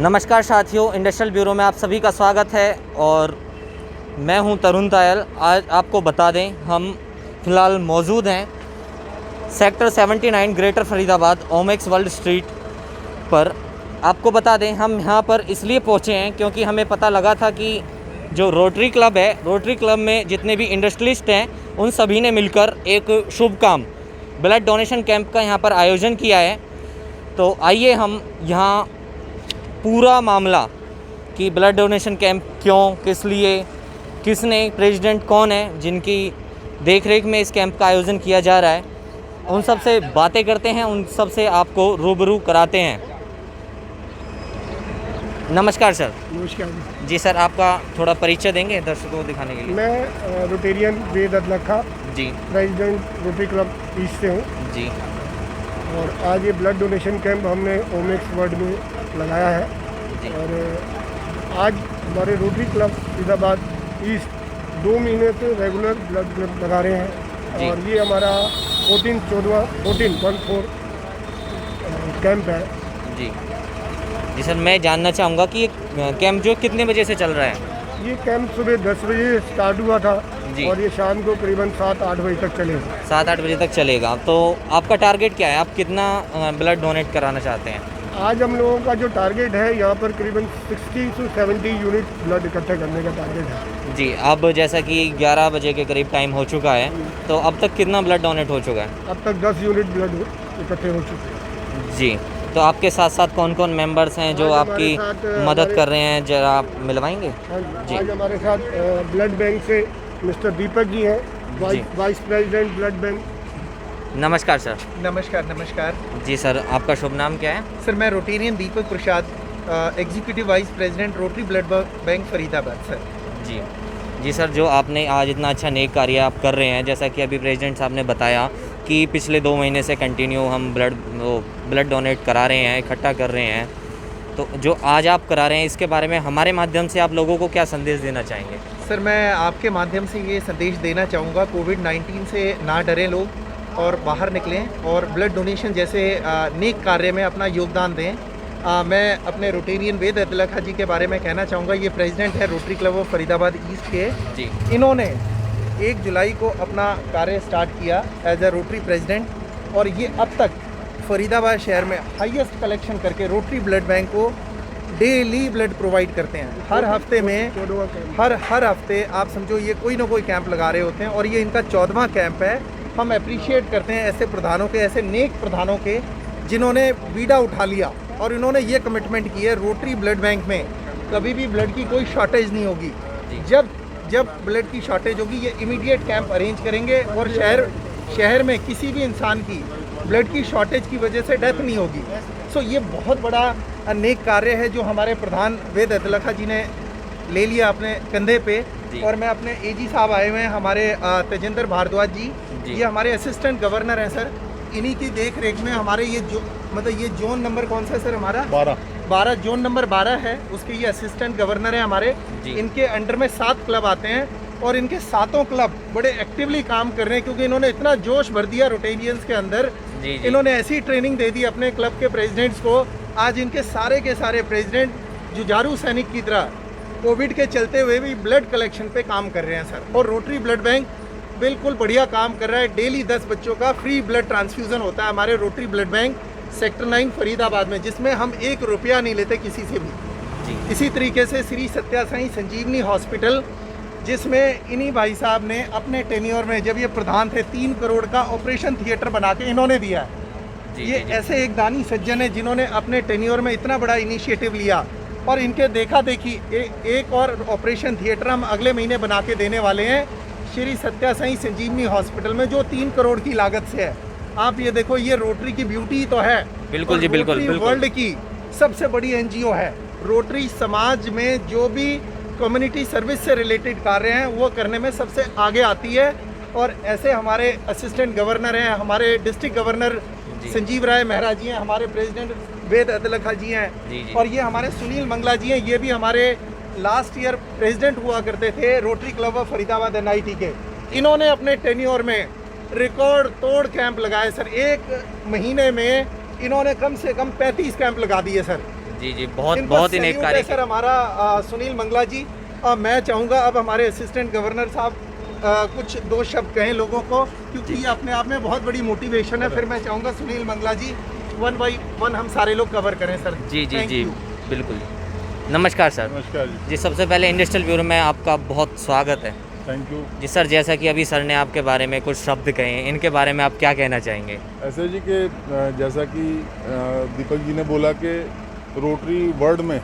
नमस्कार साथियों, industrial bureau में आप सभी का स्वागत है और मैं हूं तरुण तायल। आज आपको बता दें, हम फ़िलहाल मौजूद हैं sector 79 greater Faridabad Omaxe world street पर। आपको बता दें, हम यहां पर इसलिए पहुंचे हैं क्योंकि हमें पता लगा था कि जो रोटरी क्लब है, रोटरी क्लब में जितने भी इंडस्ट्रियलिस्ट हैं उन सभी ने मिलकर एक शुभ काम ब्लड डोनेशन कैंप का यहां पर आयोजन किया है। तो आइए हम यहाँ पूरा मामला कि ब्लड डोनेशन कैंप क्यों, किस लिए, किसने, प्रेसिडेंट कौन है जिनकी देखरेख में इस कैंप का आयोजन किया जा रहा है, उन सब से बातें करते हैं, उन सब से आपको रूबरू कराते हैं। नमस्कार सर। नमस्कार जी सर, आपका थोड़ा परिचय देंगे दर्शकों को दिखाने के लिए? मैं रोटेरियन वेद अदलखा जी प्रेसिडेंट रोटरी क्लब ईस्ट से हूँ जी। और आज ये ब्लड डोनेशन कैंप हमने ओमेक्स वर्ल्ड में लगाया है। जी। और आज हमारे रोटरी क्लब फरीदाबाद ईस्ट 2 महीने से रेगुलर ब्लड क्लब लगा रहे हैं और ये हमारा 14 कैंप है। जी जी सर, मैं जानना चाहूँगा कि ये कैंप जो कितने बजे से चल रहा है? ये कैंप सुबह 10 बजे स्टार्ट हुआ था जी। और ये शाम को करीबन 7-8 बजे तक चलेगा। 7-8 बजे तक चलेगा। तो आपका टारगेट क्या है? आप कितना ब्लड डोनेट कराना चाहते हैं? आज हम लोगों का जो टारगेट है, यहाँ पर करीबन 60 से 70 यूनिट ब्लड इकट्ठा करने का टारगेट है। जी, अब जैसा कि 11 बजे के करीब टाइम हो चुका है, तो अब तक कितना ब्लड डोनेट हो चुका है? अब तक 10 यूनिट ब्लड इकट्ठे हो चुके हैं। जी, तो आपके साथ साथ कौन कौन मेंबर्स हैं जो आपकी मदद कर रहे हैं, जरा आप मिलवाएंगे? जी। आज हमारे साथ ब्लड बैंक से मिस्टर दीपक जी हैं, वाइस प्रेसिडेंट ब्लड बैंक। नमस्कार सर। नमस्कार जी सर, आपका शुभ नाम क्या है? सर। मैं Rotarian Deepak Prasad, executive vice president Rotary blood bank Faridabad sir. जी जी सर, जो आपने आज इतना अच्छा नेक कार्य आप कर रहे हैं, जैसा कि अभी प्रेसिडेंट साहब ने बताया कि पिछले 2 महीने से कंटिन्यू हम ब्लड डोनेट करा रहे हैं, इकट्ठा कर रहे हैं, तो जो आज आप करा रहे हैं इसके बारे में हमारे माध्यम से आप लोगों को क्या संदेश देना चाहेंगे? सर, मैं आपके माध्यम से ये संदेश देना चाहूँगा, कोविड-19 से ना डरें लोग और बाहर निकलें और ब्लड डोनेशन जैसे नेक कार्य में अपना योगदान दें। मैं अपने रोटेरियन वेद अदलखा जी के बारे में कहना चाहूँगा। ये प्रेसिडेंट है rotary club of Faridabad east के। जी। इन्होंने 1 जुलाई को अपना कार्य स्टार्ट किया एज ए रोटरी प्रेसिडेंट और ये अब तक फरीदाबाद शहर में हाईएस्ट कलेक्शन करके रोटरी ब्लड बैंक को डेली ब्लड प्रोवाइड करते हैं। हर हफ्ते में हर हफ्ते आप समझो ये कोई ना कोई कैंप लगा रहे होते हैं और ये इनका 14वां कैंप है। हम अप्रिशिएट करते हैं ऐसे प्रधानों के, ऐसे नेक प्रधानों के, जिन्होंने बीड़ा उठा लिया और इन्होंने ये कमिटमेंट की है रोटरी ब्लड बैंक में कभी भी ब्लड की कोई शॉर्टेज नहीं होगी। जब ब्लड की शॉर्टेज होगी ये इमीडिएट कैंप अरेंज करेंगे और शहर में किसी भी इंसान की ब्लड की शॉर्टेज की वजह से डेथ नहीं होगी। सो ये बहुत बड़ा नेक कार्य है जो हमारे प्रधान वेद अदलखा जी ने ले लिया अपने कंधे पे। और मैं अपने एजी साहब आए हुए हैं, हमारे तेजेंद्र भारद्वाज जी, ये हमारे असिस्टेंट गवर्नर हैं सर। इन्हीं की देख रेख में हमारे ये ये जोन नंबर कौन सा है सर? हमारा 12 जोन नंबर 12 है, उसके ये असिस्टेंट गवर्नर हैं हमारे। इनके अंडर में 7 क्लब आते हैं और इनके 7 क्लब बड़े एक्टिवली काम कर रहे हैं क्योंकि इन्होंने इतना जोश भर दिया रोटेरियंस के अंदर। इन्होंने ऐसी ट्रेनिंग दे दी अपने क्लब के प्रेसिडेंट्स को। आज इनके सारे के सारे प्रेसिडेंट जुझारू सैनिक की तरह कोविड के चलते हुए भी ब्लड कलेक्शन पे काम कर रहे हैं सर। और रोटरी ब्लड बैंक बिल्कुल बढ़िया काम कर रहा है। डेली 10 बच्चों का फ्री ब्लड ट्रांसफ्यूज़न होता है हमारे rotary blood bank sector 9 Faridabad में, जिसमें हम 1 रुपया नहीं लेते किसी से भी। इसी तरीके से श्री सत्या साई संजीवनी हॉस्पिटल, जिसमें इन्हीं भाई साहब ने अपने टेन्योर में, जब ये प्रधान थे, 3 करोड़ का ऑपरेशन थिएटर बना के इन्होंने दिया है। ये ऐसे एक दानी सज्जन है जिन्होंने अपने टेन्योर में इतना बड़ा इनिशिएटिव लिया और इनके देखा देखी एक और ऑपरेशन थिएटर हम अगले महीने बना के देने वाले हैं श्री सत्या साई संजीवनी हॉस्पिटल में, जो 3 करोड़ की लागत से है। आप ये देखो, ये रोटरी की ब्यूटी तो है। बिल्कुल जी, बिल्कुल। वर्ल्ड की सबसे बड़ी एनजीओ है। रोटरी समाज में जो भी कम्युनिटी सर्विस से रिलेटेड कार्य हैं वो करने में सबसे आगे आती है। और ऐसे हमारे असिस्टेंट गवर्नर हैं, हमारे डिस्ट्रिक्ट गवर्नर संजीव राय मेहरा जी हैं, हमारे प्रेसिडेंट वेद अदलखा जी हैं, और ये हमारे सुनील मंगला जी हैं। ये भी हमारे लास्ट ईयर प्रेसिडेंट हुआ करते थे rotary club of Faridabad NIT के। इन्होंने अपने टेन्योर में रिकॉर्ड तोड़ कैंप लगाए सर। 1 महीने में इन्होंने कम से कम 35 कैंप लगा दिए सर। जी बहुत इनको बहुत ही नेक salute है कार्य सर हमारा सुनील मंगला जी। मैं चाहूँगा अब हमारे असिस्टेंट गवर्नर साहब कुछ दो शब्द कहें लोगों को, क्योंकि ये अपने आप में बहुत बड़ी मोटिवेशन है। फिर मैं चाहूँगा सुनील मंगला जी 1 by 1 हम सारे लोग कवर करें सर। Ji Thank you. बिल्कुल। नमस्कार सर। नमस्कार जी। जी सबसे पहले इंडस्ट्रियल ब्यूरो में आपका बहुत स्वागत है। Thank you. जी सर, जैसा कि अभी सर ने आपके बारे में कुछ शब्द कहे, इनके बारे में आप क्या कहना चाहेंगे? ऐसे जी कि जैसा कि दीपक जी ने बोला कि रोटरी वर्ल्ड में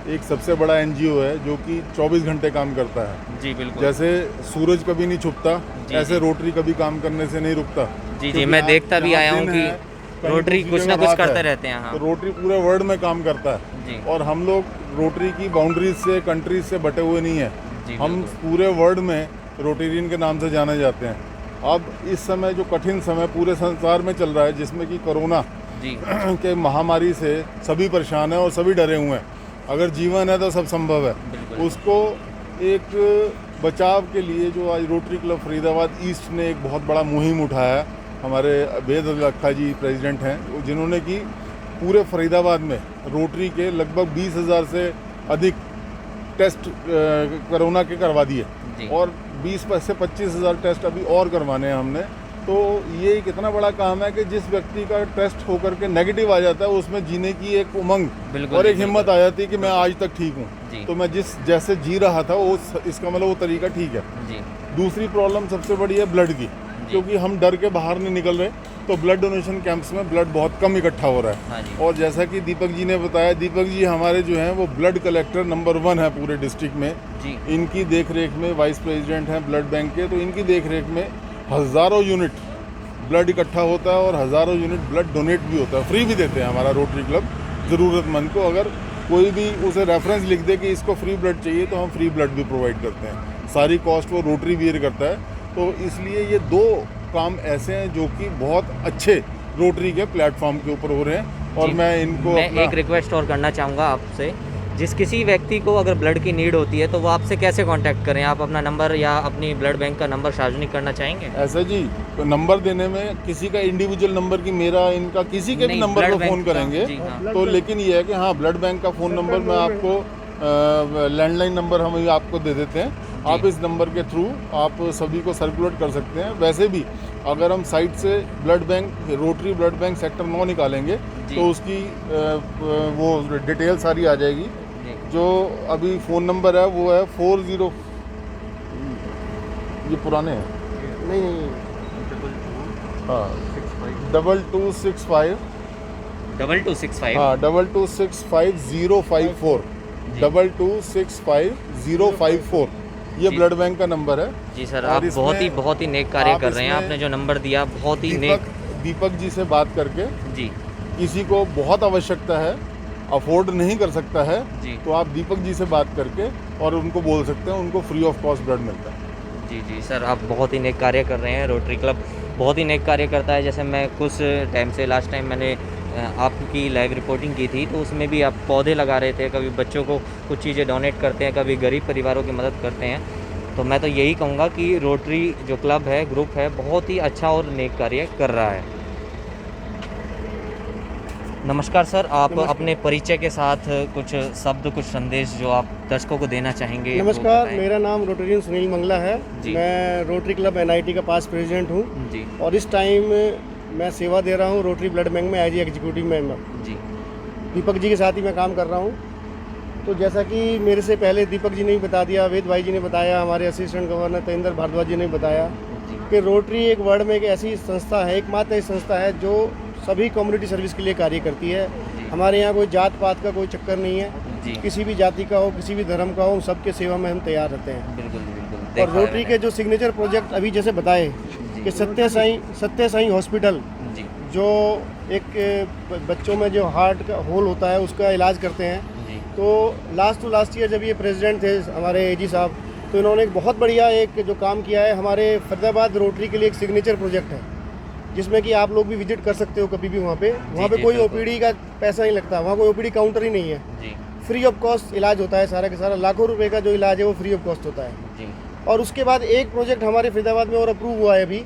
एक सबसे बड़ा एनजीओ है जो कि 24 घंटे काम करता है। जी बिल्कुल। जैसे सूरज कभी नहीं छुपता, जी, ऐसे रोटरी कभी काम करने से नहीं रुकता। जी क्योंकि मैं आज देखता भी जहाँ आया हूँ दिन कि है, कहीं रोटरी दूसरी कुछ ना जगह कुछ रात करते है। रहते हैं। हाँ तो रोटरी पूरे वर्ल्ड में काम करता है जी और हम लोग रोटरी की बाउंड्रीज से, कंट्रीज से बटे हुए नहीं जी, हैं। हम बिल्कुल। पूरे वर्ल्ड में रोटेरियन के नाम से जाने जाते हैं। अब इस समय जो कठिन समय पूरे संसार में चल रहा है, जिसमें कि कोरोना जी के महामारी से सभी परेशान हैं और सभी डरे हुए हैं। अगर जीवन है तो सब संभव है। बिल्कुल। उसको एक बचाव के लिए जो आज रोटरी क्लब फरीदाबाद ईस्ट ने एक बहुत बड़ा मुहिम उठाया है। हमारे वेद लखा जी प्रेसिडेंट हैं, जिन्होंने कि पूरे फरीदाबाद में रोटरी के लगभग 20,000 से अधिक टेस्ट कोरोना के करवा दिए जी। और 20 से 25,000 टेस्ट अभी और करवाने हैं हमने। तो ये एक इतना बड़ा काम है कि जिस व्यक्ति का टेस्ट होकर के नेगेटिव आ जाता है, उसमें जीने की एक उमंग बिल्कुल और एक जी, हिम्मत आ जाती है कि मैं आज तक ठीक जी। हूँ। तो मैं जैसे जी रहा था वो इसका मतलब वो तरीका ठीक है। जी दूसरी प्रॉब्लम सबसे बड़ी है ब्लड की, क्योंकि हम डर के बाहर नहीं निकल रहे। तो ब्लड डोनेशन कैंप्स में ब्लड बहुत कम इकट्ठा हो रहा है। हाँ जी। और जैसा कि दीपक जी ने बताया, दीपक जी हमारे जो हैं वो ब्लड कलेक्टर नंबर 1 है पूरे डिस्ट्रिक्ट में। जी इनकी देखरेख में वाइस प्रेसिडेंट हैं ब्लड बैंक के, तो इनकी देखरेख में हज़ारों यूनिट ब्लड इकट्ठा होता है और हज़ारों यूनिट ब्लड डोनेट भी होता है। फ्री भी देते हैं हमारा रोटरी क्लब ज़रूरतमंद को। अगर कोई भी उसे रेफरेंस लिख दे कि इसको फ्री ब्लड चाहिए तो हम फ्री ब्लड भी प्रोवाइड करते हैं। सारी कॉस्ट वो रोटरी बियर करता है। तो इसलिए ये दो काम ऐसे हैं जो कि बहुत अच्छे रोटरी के प्लेटफॉर्म के ऊपर हो रहे हैं। और जी, मैं इनको मैं एक रिक्वेस्ट और करना चाहूँगा आपसे। जिस किसी व्यक्ति को अगर ब्लड की नीड होती है तो वो आपसे कैसे कांटेक्ट करें? आप अपना नंबर या अपनी ब्लड बैंक का नंबर सार्वजनिक करना चाहेंगे? ऐसा जी, तो नंबर देने में किसी का इंडिविजुअल नंबर की मेरा इनका किसी के भी नहीं, नंबर ब्लड पर फ़ोन बैंक का, करेंगे जी, हाँ। तो लेकिन ये है कि हाँ, ब्लड बैंक का फ़ोन नंबर मैं आपको लैंडलाइन नंबर हम ये आपको दे देते हैं। आप इस नंबर के थ्रू आप सभी को सर्कुलेट कर सकते हैं। वैसे भी अगर हम साइट से blood bank, rotary blood bank sector 9 निकालेंगे जी। तो उसकी वो डिटेल सारी आ जाएगी। जी जो अभी फ़ोन नंबर है वो है 40, ये पुराने हैं, नहीं हाँ, 2265 2265 हाँ 2265 2265 ये जी। ब्लड बैंक का नंबर है। जी सर, और आप इसमें बहुत ही नेक कार्य आप कर रहे हैं। इसमें आपने जो नंबर दिया बहुत ही नेक। दीपक जी से बात करके, जी किसी को बहुत आवश्यकता है, अफोर्ड नहीं कर सकता है, जी तो आप दीपक जी से बात करके और उनको बोल सकते हैं, उनको फ्री ऑफ कॉस्ट ब्लड मिलता है। जी जी सर, आप बहुत ही नेक कार्य कर रहे हैं। रोटरी क्लब बहुत ही नेक कार्य करता है। जैसे मैं कुछ टाइम से, लास्ट टाइम मैंने आपकी लाइव रिपोर्टिंग की थी, तो उसमें भी आप पौधे लगा रहे थे, कभी बच्चों को कुछ चीज़ें डोनेट करते हैं, कभी गरीब परिवारों की मदद करते हैं। तो मैं तो यही कहूँगा कि रोटरी जो क्लब है, ग्रुप है, बहुत ही अच्छा और नेक कार्य कर रहा है। नमस्कार सर, आप अपने परिचय के साथ कुछ शब्द, कुछ संदेश जो आप दर्शकों को देना चाहेंगे? वो नमस्कार, बताएं। मेरा नाम रोटेरियन सुनील मंगला है। जी। मैं रोटरी क्लब NIT का पास प्रेसिडेंट हूँ जी और इस टाइम मैं सेवा दे रहा हूँ रोटरी ब्लड बैंक में एज एग्जीक्यूटिव मेंबर। जी दीपक जी के साथ ही मैं काम कर रहा हूँ। तो जैसा कि मेरे से पहले दीपक जी ने बता दिया, वेद भाई जी ने बताया, हमारे असिस्टेंट गवर्नर तेंद्र भारद्वाज जी ने बताया जी कि रोटरी एक वर्ल्ड में एक ऐसी संस्था है, एकमात्र ऐसी संस्था है जो सभी कम्युनिटी सर्विस के लिए कार्य करती है। जी। हमारे यहाँ कोई जात पात का कोई चक्कर नहीं है। जी किसी भी जाति का हो, किसी भी धर्म का हो, सबके सेवा में हम तैयार रहते हैं। बिल्कुल बिल्कुल। और देखा है रोटरी के जो सिग्नेचर प्रोजेक्ट अभी जैसे बताए जी। कि सत्य साईं हॉस्पिटल, मैंने। जी जो एक बच्चों में जो हार्ट का होल होता है उसका इलाज करते हैं। जी तो लास्ट ईयर जब ये प्रेसिडेंट थे हमारे AG साहब, तो इन्होंने एक बहुत बढ़िया एक जो काम किया है, हमारे फरीदाबाद रोटरी के लिए एक सिग्नेचर प्रोजेक्ट है, जिसमें कि आप लोग भी विजिट कर सकते हो कभी भी। वहाँ पे जी, कोई बिल्कुल। OPD का पैसा नहीं लगता, वहाँ कोई OPD काउंटर ही नहीं है। जी फ्री ऑफ कॉस्ट इलाज होता है सारा का सारा। लाखों रुपए का जो इलाज है वो फ्री ऑफ कॉस्ट होता है। जी और उसके बाद एक प्रोजेक्ट हमारे फरीदाबाद में और अप्रूव हुआ है अभी,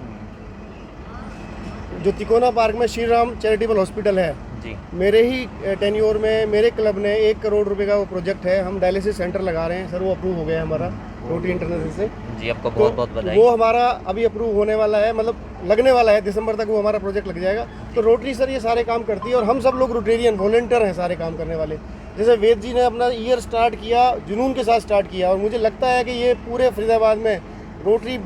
जो तिकोना पार्क में श्री राम चैरिटेबल हॉस्पिटल है, जी। मेरे ही टेन्योर में मेरे क्लब ने 1 करोड़ रुपए का वो प्रोजेक्ट है, हम डायलिसिस सेंटर लगा रहे हैं सर, वो अप्रूव हो गया है हमारा रोटरी इंटरनेशनल से। जी, आपको तो बहुत बहुत बधाई। वो हमारा अभी अप्रूव होने वाला है, मतलब लगने वाला है, दिसंबर तक वो हमारा प्रोजेक्ट लग जाएगा। तो रोटरी सर ये सारे काम करती है और हम सब लोग रोटेरियन वॉलंटियर हैं सारे काम करने वाले। जैसे वेद जी ने अपना ईयर स्टार्ट किया, जुनून के साथ स्टार्ट किया, और मुझे लगता है कि ये पूरे फरीदाबाद में रोटरी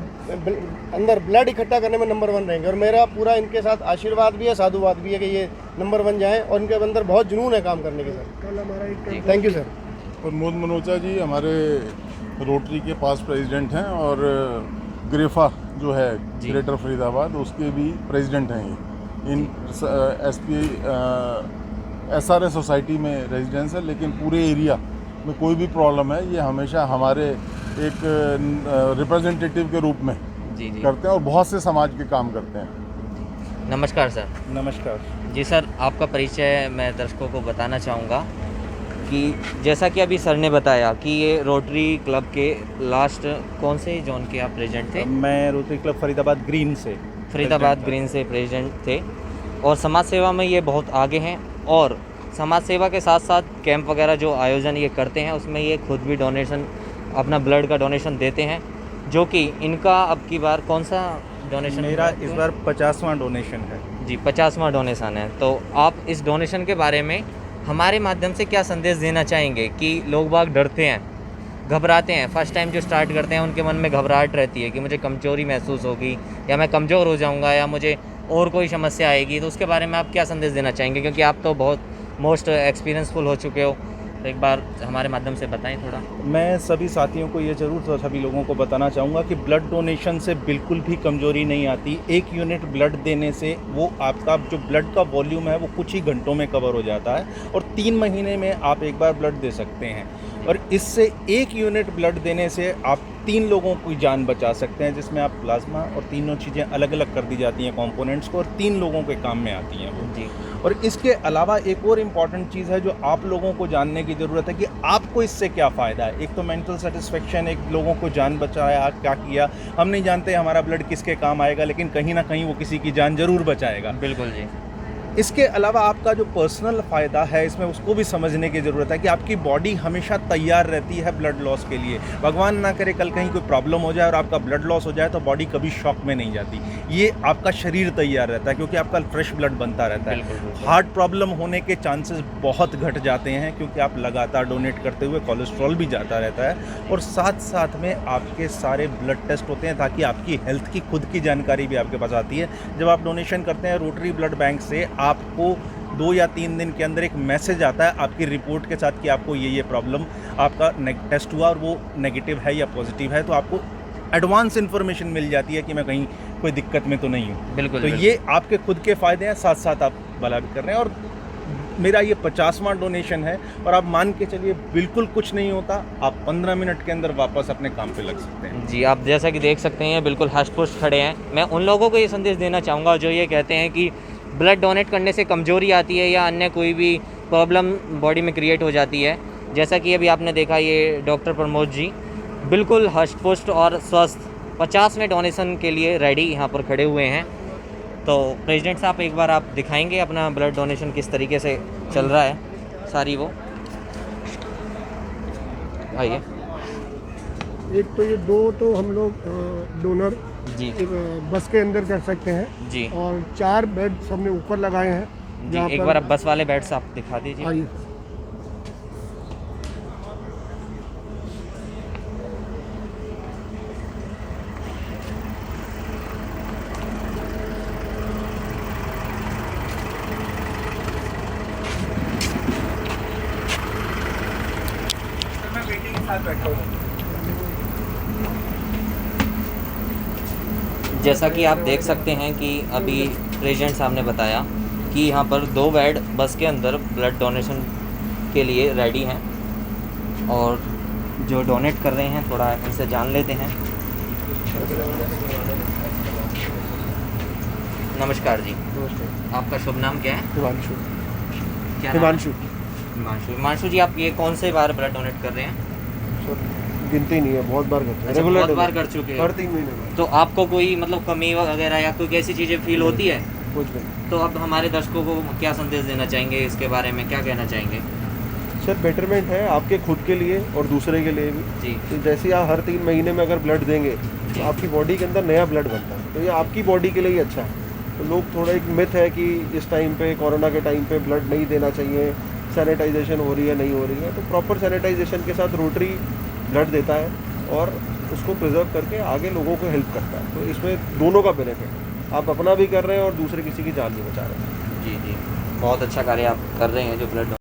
अंदर ब्लड इकट्ठा करने में नंबर 1 रहेंगे। और मेरा पूरा इनके साथ आशीर्वाद भी है, साधुवाद भी है कि ये नंबर 1 जाएँ, और इनके अंदर बहुत जुनून है काम करने के सर। कल हमारा एक thank you sir. Pramod Manocha ji हमारे रोटरी के पास प्रेसिडेंट हैं, और ग्रेफा जो है ग्रेटर फरीदाबाद उसके भी प्रेसिडेंट हैं ये। इन SRA सोसाइटी में रेजिडेंस है, लेकिन पूरे एरिया में कोई भी प्रॉब्लम है ये हमेशा हमारे एक रिप्रेजेंटेटिव के रूप में जी जी। करते हैं, और बहुत से समाज के काम करते हैं। नमस्कार सर। नमस्कार जी सर, आपका परिचय मैं दर्शकों को बताना चाहूँगा कि जैसा कि अभी सर ने बताया कि ये रोटरी क्लब के लास्ट कौन से जोन के आप प्रेसिडेंट थे? मैं रोटरी क्लब फरीदाबाद ग्रीन से फरीदाबाद ग्रीन से प्रेसिडेंट थे, और समाज सेवा में ये बहुत आगे हैं, और समाज सेवा के साथ साथ कैंप वगैरह जो आयोजन ये करते हैं उसमें ये खुद भी डोनेशन, अपना ब्लड का डोनेशन देते हैं, जो कि इनका अब की बार कौन सा डोनेशन? मेरा इस बार 50वां डोनेशन है जी, 50वां डोनेशन है। तो आप इस डोनेशन के बारे में हमारे माध्यम से क्या संदेश देना चाहेंगे कि लोग बाग डरते हैं, घबराते हैं, फर्स्ट टाइम जो स्टार्ट करते हैं उनके मन में घबराहट रहती है कि मुझे कमज़ोरी महसूस होगी, या मैं कमज़ोर हो जाऊंगा, या मुझे और कोई समस्या आएगी, तो उसके बारे में आप क्या संदेश देना चाहेंगे? क्योंकि आप तो बहुत मोस्ट एक्सपीरियंसफुल हो चुके हो, तो एक बार हमारे माध्यम से बताएं थोड़ा। मैं सभी साथियों को ये ज़रूर सभी लोगों को बताना चाहूँगा कि ब्लड डोनेशन से बिल्कुल भी कमज़ोरी नहीं आती। 1 यूनिट ब्लड देने से वो आपका जो ब्लड का वॉल्यूम है वो कुछ ही घंटों में कवर हो जाता है, और 3 महीने में आप एक बार ब्लड दे सकते हैं। और इससे 1 यूनिट ब्लड देने से आप 3 लोगों की जान बचा सकते हैं, जिसमें आप प्लाज्मा और तीनों चीज़ें अलग अलग कर दी जाती हैं कंपोनेंट्स को, और 3 लोगों के काम में आती हैं वो जी। और इसके अलावा एक और इम्पॉर्टेंट चीज़ है जो आप लोगों को जानने की ज़रूरत है कि आपको इससे क्या फ़ायदा है। एक तो मेंटल सेटिस्फेक्शन, एक लोगों को जान बचाया, क्या किया। हम नहीं जानते हमारा ब्लड किसके काम आएगा, लेकिन कहीं ना कहीं वो किसी की जान ज़रूर बचाएगा। बिल्कुल जी। इसके अलावा आपका जो पर्सनल फ़ायदा है इसमें, उसको भी समझने की ज़रूरत है कि आपकी बॉडी हमेशा तैयार रहती है ब्लड लॉस के लिए। भगवान ना करे कल कहीं कोई प्रॉब्लम हो जाए और आपका ब्लड लॉस हो जाए तो बॉडी कभी शॉक में नहीं जाती। ये आपका शरीर तैयार रहता है क्योंकि आपका फ्रेश ब्लड बनता रहता है। हार्ट प्रॉब्लम होने के चांसेस बहुत घट जाते हैं क्योंकि आप लगातार डोनेट करते हुए कोलेस्ट्रॉल भी जाता रहता है, और साथ साथ में आपके सारे ब्लड टेस्ट होते हैं ताकि आपकी हेल्थ की खुद की जानकारी भी आपके पास आती है। जब आप डोनेशन करते हैं रोटरी ब्लड बैंक से, आपको 2 या 3 दिन के अंदर एक मैसेज आता है आपकी रिपोर्ट के साथ कि आपको ये प्रॉब्लम, आपका टेस्ट हुआ और वो नेगेटिव है या पॉजिटिव है, तो आपको एडवांस इन्फॉर्मेशन मिल जाती है कि मैं कहीं कोई दिक्कत में तो नहीं हूँ। बिल्कुल। तो ये आपके खुद के फ़ायदे हैं, साथ साथ आप भला भी कर रहे हैं। और मेरा ये 50वां डोनेशन है, और आप मान के चलिए बिल्कुल कुछ नहीं होता, आप 15 मिनट के अंदर वापस अपने काम पे लग सकते हैं। जी, आप जैसा कि देख सकते हैं बिल्कुल हष्ट-पुष्ट खड़े हैं। मैं उन लोगों को ये संदेश देना चाहूँगा जो ये कहते हैं कि ब्लड डोनेट करने से कमज़ोरी आती है या अन्य कोई भी प्रॉब्लम बॉडी में क्रिएट हो जाती है। जैसा कि अभी आपने देखा, ये डॉक्टर प्रमोद जी बिल्कुल हष्ट-पुष्ट और स्वस्थ 50वें डोनेशन के लिए रेडी यहाँ पर खड़े हुए हैं। तो प्रेसिडेंट साहब, एक बार आप दिखाएंगे अपना ब्लड डोनेशन किस तरीके से चल रहा है, सारी वो आइए। एक तो ये 2 तो हम लोग डोनर जी बस के अंदर कर सकते हैं जी और 4 बेड हमने ऊपर लगाए हैं। जी, एक बार आप बस वाले बेड्स आप दिखा दीजिए। आइए। मैं वेटिंग के साथ बैठा हूँ। जैसा कि आप देख सकते हैं कि अभी प्रेसिडेंट साहब ने बताया कि यहाँ पर 2 बेड बस के अंदर ब्लड डोनेशन के लिए रेडी हैं, और जो डोनेट कर रहे हैं थोड़ा इनसे जान लेते हैं। नमस्कार जी, आपका शुभ नाम क्या है? हिमांशु। क्या नाम है? हिमांशु जी, आप ये कौन से बार ब्लड डोनेट कर रहे हैं? गिनती नहीं है, बहुत बार करते हैं। अच्छा, बहुत बार कर चुके हैं। हर 3 महीने में। तो आपको कोई मतलब कमी वगैरह या कोई ऐसी चीज़ें फील होती है? कुछ भी नहीं। तो अब हमारे दर्शकों को क्या संदेश देना चाहेंगे, इसके बारे में क्या कहना चाहेंगे? सर बेटरमेंट है आपके खुद के लिए और दूसरे के लिए भी। जी तो जैसे ही आप हर 3 महीने में अगर ब्लड देंगे तो आपकी बॉडी के अंदर नया ब्लड बनता है, तो ये आपकी बॉडी के लिए ही अच्छा है। तो लोग थोड़ा एक मिथ है कि इस टाइम पे कोरोना के टाइम पे ब्लड नहीं देना चाहिए, सैनिटाइजेशन हो रही है नहीं हो रही है, तो प्रॉपर सैनिटाइजेशन के साथ रोटरी ब्लड देता है और उसको प्रिजर्व करके आगे लोगों को हेल्प करता है। तो इसमें दोनों का बेनिफिट, आप अपना भी कर रहे हैं और दूसरे किसी की जान भी बचा रहे हैं। जी जी, बहुत अच्छा कार्य आप कर रहे हैं जो ब्लड